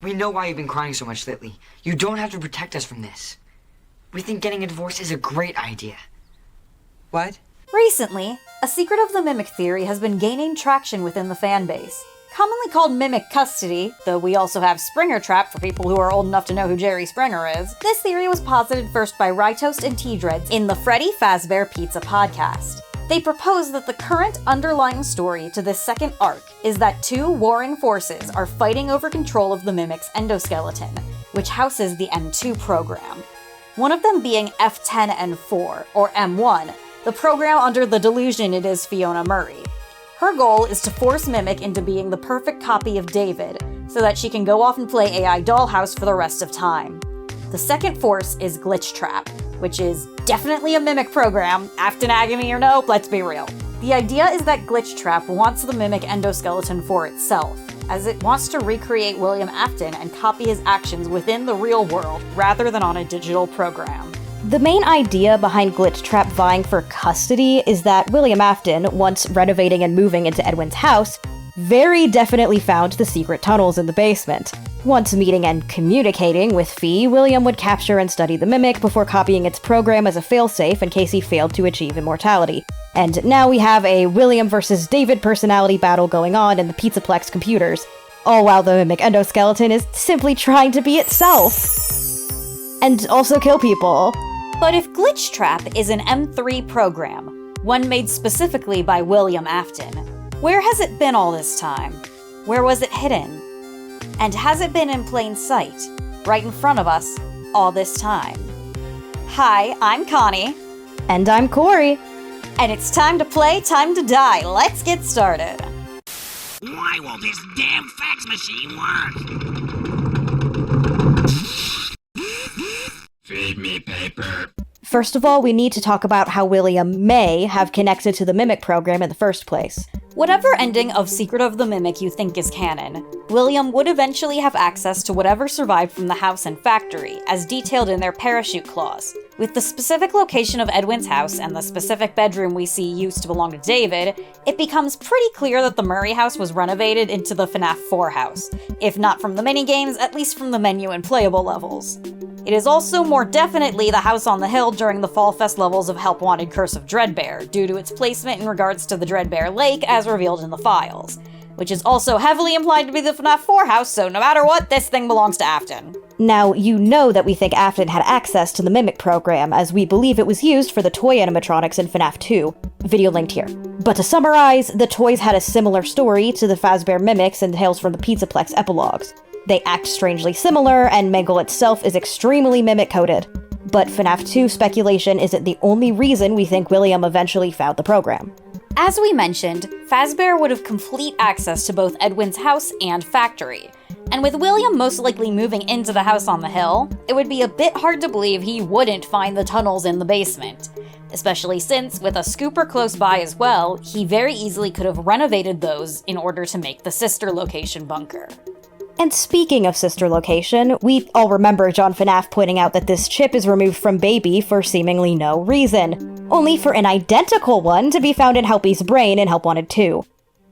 We know why you've been crying so much lately. You don't have to protect us from this. We think getting a divorce is a great idea. What? Recently, a secret of the mimic theory has been gaining traction within the fanbase. Commonly called mimic custody, though we also have Springer Trap for people who are old enough to know who Jerry Springer is, this theory was posited first by Rytoast and T-Dreads in the Freddy Fazbear Pizza podcast. They propose that the current underlying story to this second arc is that two warring forces are fighting over control of the mimic's endoskeleton, which houses the M2 program. One of them being F10N4, or M1, the program under the delusion it is Fiona Murray. Her goal is to force Mimic into being the perfect copy of David, so that she can go off and play AI Dollhouse for the rest of time. The second force is Glitch Trap, which is definitely a Mimic program, Afton-agony or no, let's be real. The idea is that Glitch Trap wants the Mimic endoskeleton for itself, as it wants to recreate William Afton and copy his actions within the real world, rather than on a digital program. The main idea behind Glitch Trap vying for custody is that William Afton, once renovating and moving into Edwin's house, very definitely found the secret tunnels in the basement. Once meeting and communicating with Fee, William would capture and study the Mimic before copying its program as a failsafe in case he failed to achieve immortality. And now we have a William versus David personality battle going on in the Pizzaplex computers, all while the Mimic endoskeleton is simply trying to be itself. And also kill people. But if Glitch Trap is an M3 program, one made specifically by William Afton, where has it been all this time? Where was it hidden? And has it been in plain sight, right in front of us, all this time? Hi, I'm Connie. And I'm Cori. And it's time to play, time to die. Let's get started. Why will this damn fax machine work? Feed me paper. First of all, we need to talk about how William may have connected to the Mimic program in the first place. Whatever ending of Secret of the Mimic you think is canon, William would eventually have access to whatever survived from the house and factory, as detailed in their parachute clause. With the specific location of Edwin's house and the specific bedroom we see used to belong to David, it becomes pretty clear that the Murray house was renovated into the FNaF 4 house, if not from the minigames, at least from the menu and playable levels. It is also more definitely the house on the hill during the Fall Fest levels of Help Wanted Curse of Dreadbear, due to its placement in regards to the Dreadbear Lake as revealed in the files, which is also heavily implied to be the FNaF 4 house, so no matter what, this thing belongs to Afton. Now, you know that we think Afton had access to the Mimic program, as we believe it was used for the toy animatronics in FNaF 2. Video linked here. But to summarize, the toys had a similar story to the Fazbear Mimics and Tales from the Pizzaplex epilogues. They act strangely similar, and Mangle itself is extremely Mimic-coded. But FNaF 2 speculation isn't the only reason we think William eventually found the program. As we mentioned, Fazbear would have complete access to both Edwin's house and factory. And with William most likely moving into the house on the hill, it would be a bit hard to believe he wouldn't find the tunnels in the basement. Especially since, with a scooper close by as well, he very easily could have renovated those in order to make the sister location bunker. And speaking of sister location, we all remember John FNaF pointing out that this chip is removed from Baby for seemingly no reason, only for an identical one to be found in Helpy's brain in Help Wanted 2.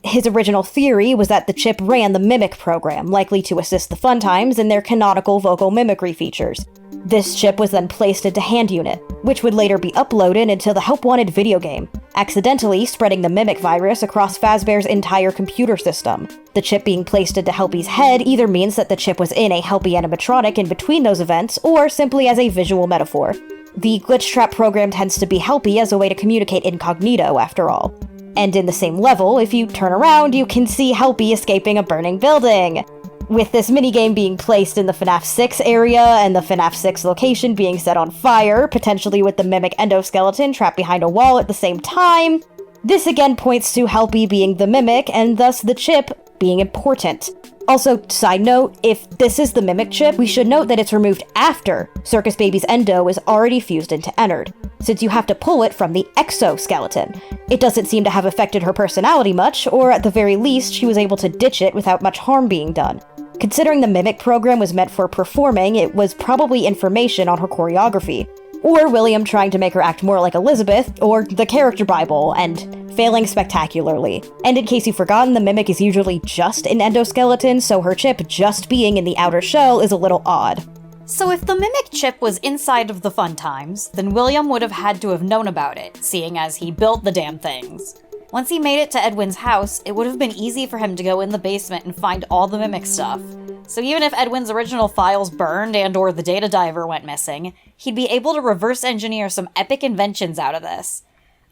His original theory was that the chip ran the Mimic program, likely to assist the Fun Times in their canonical vocal mimicry features. This chip was then placed into Hand Unit, which would later be uploaded into the Help Wanted video game, accidentally spreading the Mimic virus across Fazbear's entire computer system. The chip being placed into Helpy's head either means that the chip was in a Helpy animatronic in between those events, or simply as a visual metaphor. The Glitch Trap program tends to be Helpy as a way to communicate incognito, after all. And in the same level, if you turn around, you can see Helpy escaping a burning building. With this minigame being placed in the FNaF 6 area, and the FNaF 6 location being set on fire, potentially with the Mimic endoskeleton trapped behind a wall at the same time, this again points to Helpy being the Mimic, and thus the chip being important. Also, side note, if this is the Mimic chip, we should note that it's removed after Circus Baby's endo is already fused into Ennard, since you have to pull it from the exoskeleton. It doesn't seem to have affected her personality much, or at the very least, she was able to ditch it without much harm being done. Considering the Mimic program was meant for performing, it was probably information on her choreography. or William trying to make her act more like Elizabeth, or the character Bible, and failing spectacularly. And in case you've forgotten, the Mimic is usually just an endoskeleton, so her chip just being in the outer shell is a little odd. So if the Mimic chip was inside of the Fun Times, then William would have had to have known about it, seeing as he built the damn things. Once he made it to Edwin's house, it would have been easy for him to go in the basement and find all the Mimic stuff. So even if Edwin's original files burned and or the data diver went missing, he'd be able to reverse engineer some epic inventions out of this.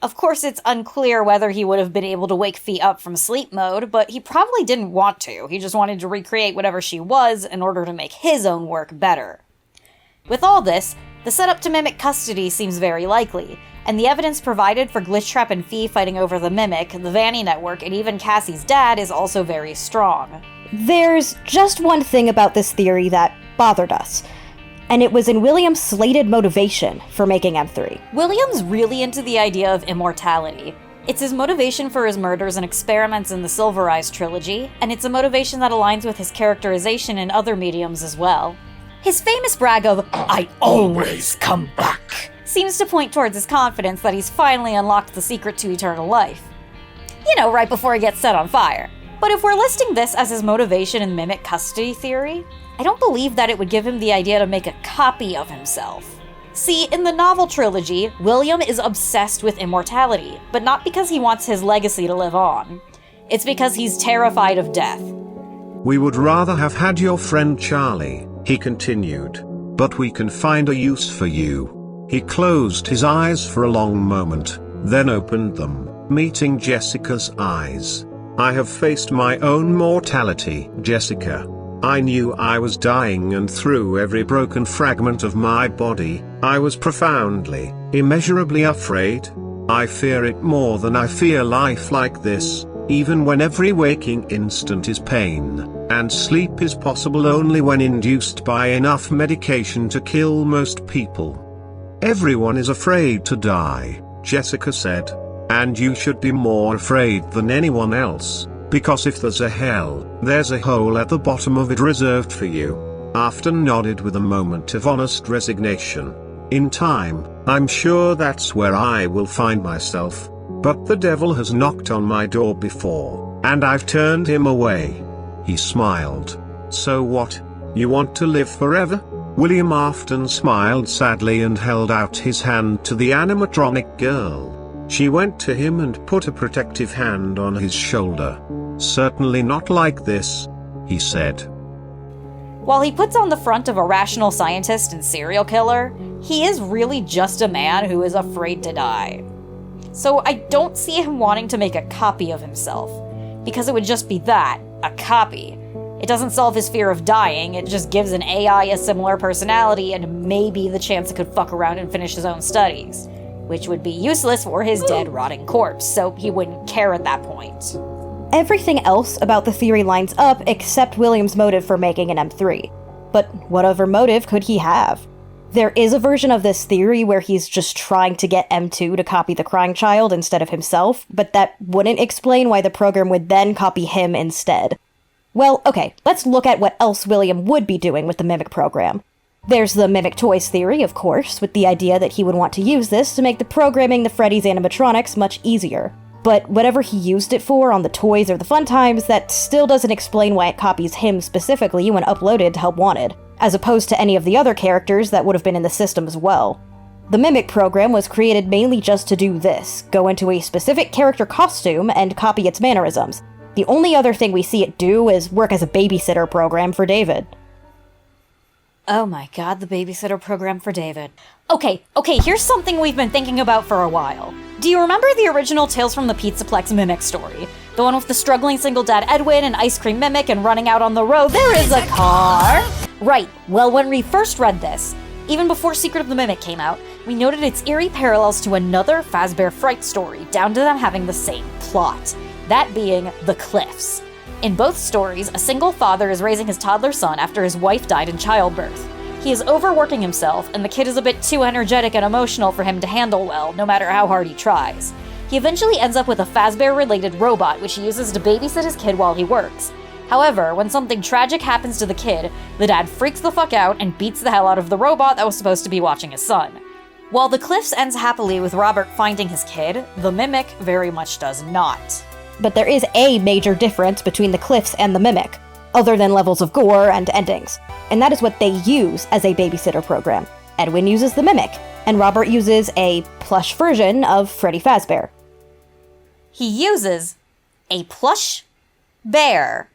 Of course, it's unclear whether he would have been able to wake Fee up from sleep mode, but he probably didn't want to. He just wanted to recreate whatever she was in order to make his own work better. With all this, the setup to Mimic custody seems very likely, and the evidence provided for Glitchtrap and Fee fighting over the Mimic, the Vanny network, and even Cassie's dad is also very strong. There's just one thing about this theory that bothered us, and it was in William's slated motivation for making M3. William's really into the idea of immortality. It's his motivation for his murders and experiments in the Silver Eyes trilogy, and it's a motivation that aligns with his characterization in other mediums as well. His famous brag of, "I always come back," seems to point towards his confidence that he's finally unlocked the secret to eternal life. You know, right before he gets set on fire. But if we're listing this as his motivation in Mimic custody theory, I don't believe that it would give him the idea to make a copy of himself. See, in the novel trilogy, William is obsessed with immortality, but not because he wants his legacy to live on. It's because he's terrified of death. "We would rather have had your friend Charlie," he continued, "but we can find a use for you." He closed his eyes for a long moment, then opened them, meeting Jessica's eyes. "I have faced my own mortality, Jessica. I knew I was dying, and through every broken fragment of my body, I was profoundly, immeasurably afraid. I fear it more than I fear life like this, even when every waking instant is pain, and sleep is possible only when induced by enough medication to kill most people. Everyone is afraid to die," Jessica said. "And you should be more afraid than anyone else, because if there's a hell, there's a hole at the bottom of it reserved for you." Afton nodded with a moment of honest resignation. "In time, I'm sure that's where I will find myself. But the devil has knocked on my door before, and I've turned him away." He smiled. "So what? You want to live forever?" William Afton smiled sadly and held out his hand to the animatronic girl. She went to him and put a protective hand on his shoulder. "Certainly not like this," he said. While he puts on the front of a rational scientist and serial killer, he is really just a man who is afraid to die. So I don't see him wanting to make a copy of himself, because it would just be that, a copy. It doesn't solve his fear of dying, it just gives an AI a similar personality and maybe the chance it could fuck around and finish his own studies, which would be useless for his dead, rotting corpse, so he wouldn't care at that point. Everything else about the theory lines up except William's motive for making an M3. But what other motive could he have? There is a version of this theory where he's just trying to get M2 to copy the crying child instead of himself, but that wouldn't explain why the program would then copy him instead. Well, okay, let's look at what else William would be doing with the Mimic program. There's the Mimic Toys theory, of course, with the idea that he would want to use this to make the programming the Freddy's animatronics much easier. But whatever he used it for on the toys or the Fun Times, that still doesn't explain why it copies him specifically when uploaded to Help Wanted, as opposed to any of the other characters that would have been in the system as well. The Mimic program was created mainly just to do this, go into a specific character costume and copy its mannerisms. The only other thing we see it do is work as a babysitter program for David. Oh my god, the babysitter program for David. Okay, here's something we've been thinking about for a while. Do you remember the original Tales from the Pizzaplex Mimic story? The one with the struggling single dad Edwin and Ice Cream Mimic and running out on the road, there is a car! Right, well when we first read this, even before Secret of the Mimic came out, we noted its eerie parallels to another Fazbear Fright story, down to them having the same plot. That being The Cliffs. In both stories, a single father is raising his toddler son after his wife died in childbirth. He is overworking himself, and the kid is a bit too energetic and emotional for him to handle well, no matter how hard he tries. He eventually ends up with a Fazbear-related robot, which he uses to babysit his kid while he works. However, when something tragic happens to the kid, the dad freaks the fuck out and beats the hell out of the robot that was supposed to be watching his son. While The Cliffs ends happily with Robert finding his kid, The Mimic very much does not. But there is a major difference between The Cliffs and The Mimic, other than levels of gore and endings, and that is what they use as a babysitter program. Edwin uses The Mimic, and Robert uses a plush version of Freddy Fazbear. He uses a plush bear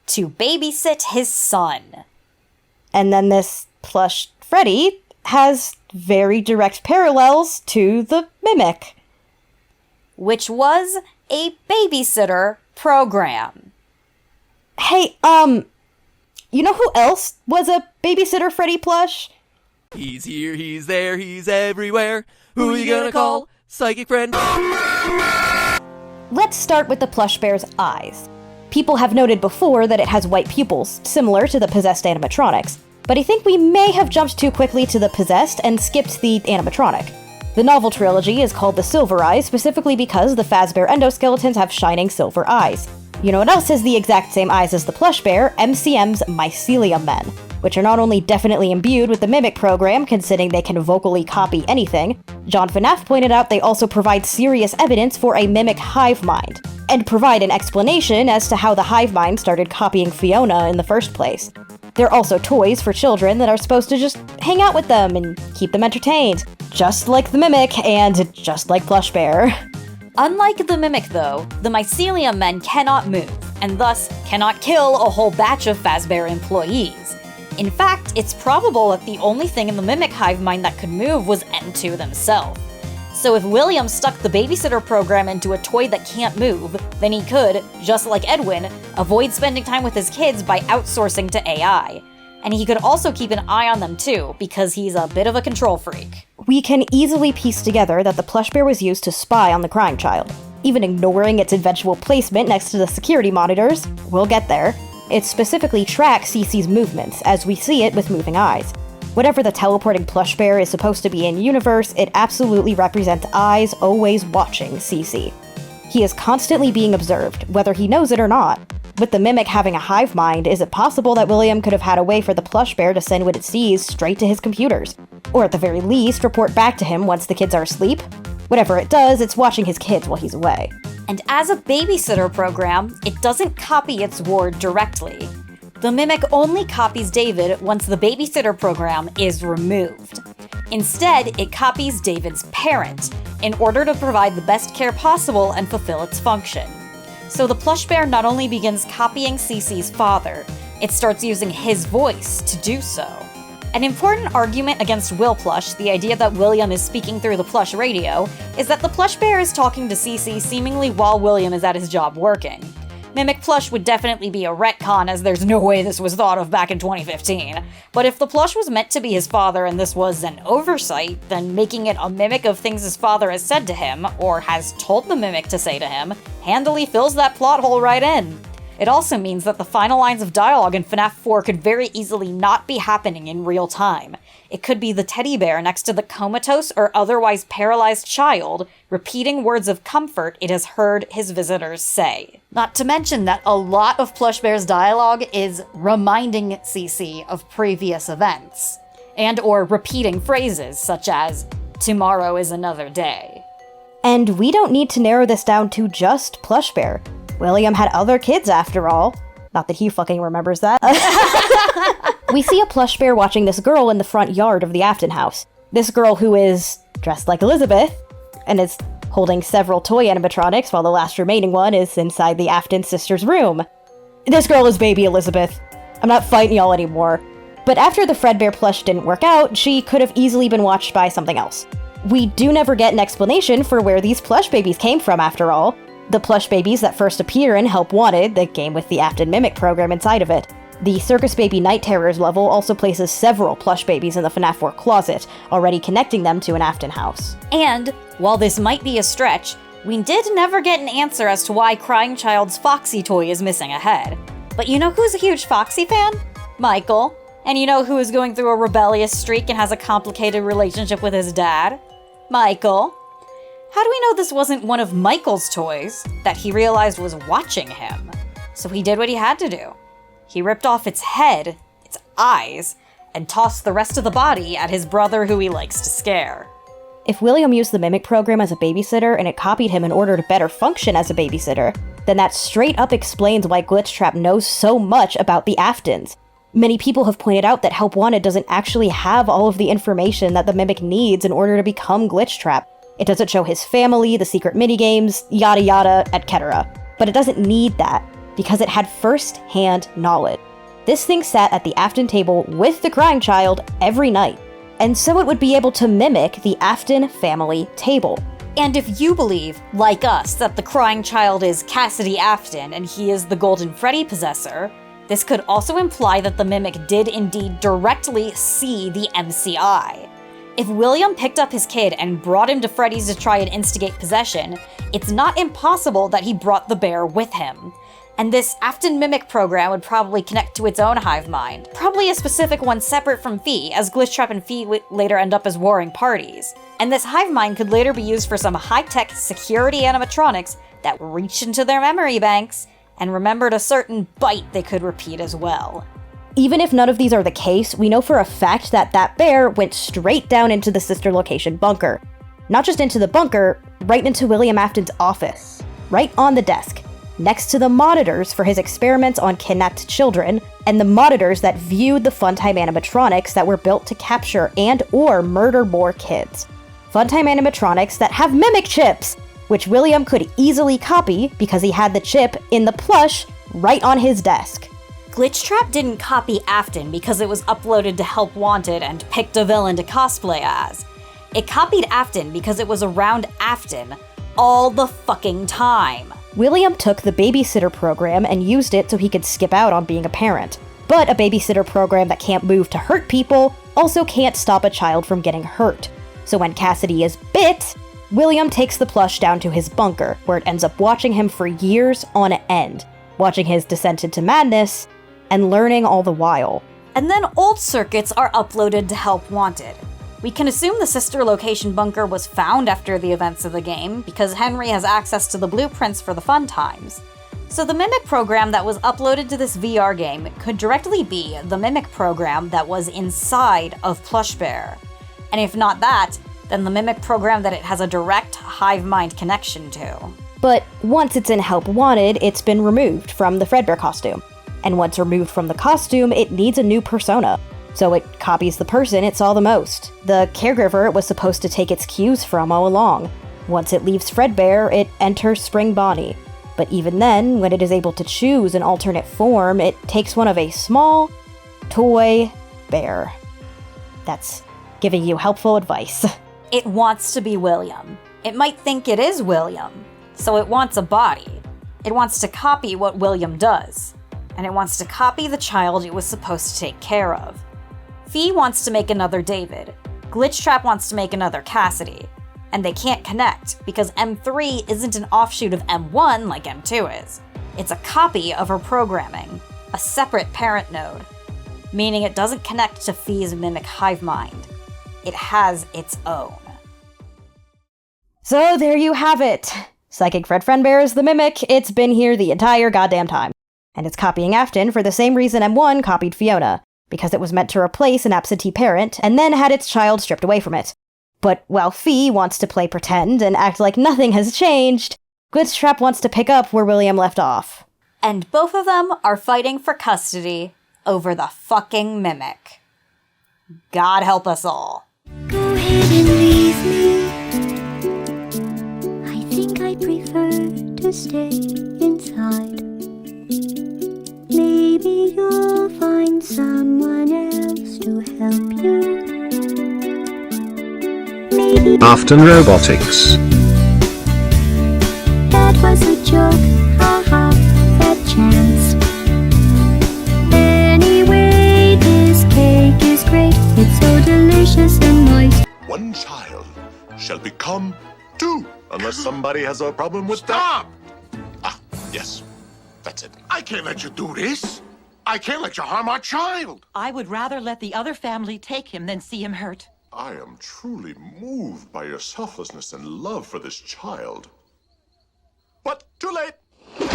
to babysit his son. And then this plush Freddy has very direct parallels to The Mimic. Which was a babysitter program. Hey, you know who else was a babysitter Freddy plush? He's here, he's there, he's everywhere. Who you gonna call? Psychic friend? Let's start with the plush bear's eyes. People have noted before that it has white pupils, similar to the possessed animatronics, but I think we may have jumped too quickly to the possessed and skipped the animatronic. The novel trilogy is called the Silver Eyes specifically because the Fazbear endoskeletons have shining silver eyes. You know what else has the exact same eyes as the plush bear? MCM's mycelium men, which are not only definitely imbued with the Mimic program, considering they can vocally copy anything, John FNaF pointed out they also provide serious evidence for a Mimic hive mind, and provide an explanation as to how the hive mind started copying Fiona in the first place. They're also toys for children that are supposed to just hang out with them and keep them entertained, just like the Mimic and just like Plush Bear. Unlike the Mimic, though, the mycelium men cannot move, and thus cannot kill a whole batch of Fazbear employees. In fact, it's probable that the only thing in the Mimic hive mind that could move was N2 themselves. So if William stuck the babysitter program into a toy that can't move, then he could, just like Edwin, avoid spending time with his kids by outsourcing to AI. And he could also keep an eye on them too, because he's a bit of a control freak. We can easily piece together that the plush bear was used to spy on the crying child, even ignoring its eventual placement next to the security monitors. We'll get there. It specifically tracks Cece's movements, as we see it with moving eyes. Whatever the teleporting plush bear is supposed to be in universe, it absolutely represents eyes always watching Cece. He is constantly being observed, whether he knows it or not. With the Mimic having a hive mind, is it possible that William could have had a way for the plush bear to send what it sees straight to his computers? Or at the very least, report back to him once the kids are asleep? Whatever it does, it's watching his kids while he's away. And as a babysitter program, it doesn't copy its ward directly. The Mimic only copies David once the babysitter program is removed. Instead, it copies David's parent, in order to provide the best care possible and fulfill its function. So the plush bear not only begins copying Cece's father, it starts using his voice to do so. An important argument against Will Plush, the idea that William is speaking through the plush radio, is that the plush bear is talking to Cece seemingly while William is at his job working. Mimic plush would definitely be a retcon, as there's no way this was thought of back in 2015. But if the plush was meant to be his father and this was an oversight, then making it a mimic of things his father has said to him, or has told the Mimic to say to him, handily fills that plot hole right in. It also means that the final lines of dialogue in FNaF 4 could very easily not be happening in real time. It could be the teddy bear next to the comatose or otherwise paralyzed child, repeating words of comfort it has heard his visitors say. Not to mention that a lot of Plush Bear's dialogue is reminding Cece of previous events, and or repeating phrases such as, "Tomorrow is another day." And we don't need to narrow this down to just Plush Bear. William had other kids after all. Not that he fucking remembers that. We see a plush bear watching this girl in the front yard of the Afton house. This girl who is dressed like Elizabeth, and is holding several toy animatronics while the last remaining one is inside the Afton sisters' room. This girl is baby Elizabeth. I'm not fighting y'all anymore. But after the Fredbear plush didn't work out, she could have easily been watched by something else. We do never get an explanation for where these plush babies came from after all. The plush babies that first appear in Help Wanted, the game with the Afton Mimic program inside of it. The Circus Baby Night Terrors level also places several plush babies in the FNaF 4 closet, already connecting them to an Afton house. And, while this might be a stretch, we did never get an answer as to why Crying Child's Foxy toy is missing a head. But you know who's a huge Foxy fan? Michael. And you know who is going through a rebellious streak and has a complicated relationship with his dad? Michael. How do we know this wasn't one of Michael's toys that he realized was watching him? So he did what he had to do. He ripped off its head, its eyes, and tossed the rest of the body at his brother who he likes to scare. If William used the Mimic program as a babysitter and it copied him in order to better function as a babysitter, then that straight up explains why Glitchtrap knows so much about the Aftons. Many people have pointed out that Help Wanted doesn't actually have all of the information that the Mimic needs in order to become Glitchtrap. It doesn't show his family, the secret minigames, yada yada, etc. But it doesn't need that, because it had first-hand knowledge. This thing sat at the Afton table with the crying child every night, and so it would be able to mimic the Afton family table. And if you believe, like us, that the crying child is Cassidy Afton and he is the Golden Freddy possessor, this could also imply that the Mimic did indeed directly see the MCI. If William picked up his kid and brought him to Freddy's to try and instigate possession, it's not impossible that he brought the bear with him. And this Afton Mimic program would probably connect to its own hive mind, probably a specific one separate from Fee, as Glitchtrap and Fee would later end up as warring parties. And this hive mind could later be used for some high-tech security animatronics that reached into their memory banks and remembered a certain bite they could repeat as well. Even if none of these are the case, we know for a fact that that bear went straight down into the sister location bunker. Not just into the bunker, right into William Afton's office. Right on the desk, next to the monitors for his experiments on kidnapped children, and the monitors that viewed the Funtime animatronics that were built to capture and or murder more kids. Funtime animatronics that have Mimic chips, which William could easily copy because he had the chip in the plush right on his desk. Glitchtrap didn't copy Afton because it was uploaded to Help Wanted and picked a villain to cosplay as. It copied Afton because it was around Afton all the fucking time. William took the babysitter program and used it so he could skip out on being a parent. But a babysitter program that can't move to hurt people also can't stop a child from getting hurt. So when Cassidy is bit, William takes the plush down to his bunker, where it ends up watching him for years on end, watching his descent into madness, and learning all the while. And then old circuits are uploaded to Help Wanted. We can assume the sister location bunker was found after the events of the game, because Henry has access to the blueprints for the fun times. So the Mimic program that was uploaded to this VR game could directly be the Mimic program that was inside of Plush Bear. And if not that, then the Mimic program that it has a direct hive mind connection to. But once it's in Help Wanted, it's been removed from the Fredbear costume. And once removed from the costume, it needs a new persona. So it copies the person it saw the most, the caregiver it was supposed to take its cues from all along. Once it leaves Fredbear, it enters Spring Bonnie. But even then, when it is able to choose an alternate form, it takes one of a small, toy bear. That's giving you helpful advice. It wants to be William. It might think it is William, so it wants a body. It wants to copy what William does, and it wants to copy the child it was supposed to take care of. Fee wants to make another David. Glitchtrap wants to make another Cassidy. And they can't connect, because M3 isn't an offshoot of M1 like M2 is. It's a copy of her programming, a separate parent node, meaning it doesn't connect to Fee's Mimic hive mind. It has its own. So there you have it. Psychic Fred Friendbear is the Mimic. It's been here the entire goddamn time. And it's copying Afton for the same reason M1 copied Fiona, because it was meant to replace an absentee parent and then had its child stripped away from it. But while Fee wants to play pretend and act like nothing has changed, Glitchtrap wants to pick up where William left off. And both of them are fighting for custody over the fucking Mimic. God help us all. Go ahead and leave me. I think I prefer to stay inside. Maybe you'll find someone else to help you. Maybe Afton Robotics. that was a joke, haha, that chance. Anyway, this cake is great, it's so delicious and moist. One child shall become two, unless somebody has a problem with that. Ah, yes, that's it. I can't let you do this. I can't let you harm our child. I would rather let the other family take him than see him hurt. I am truly moved by your selflessness and love for this child. But too late.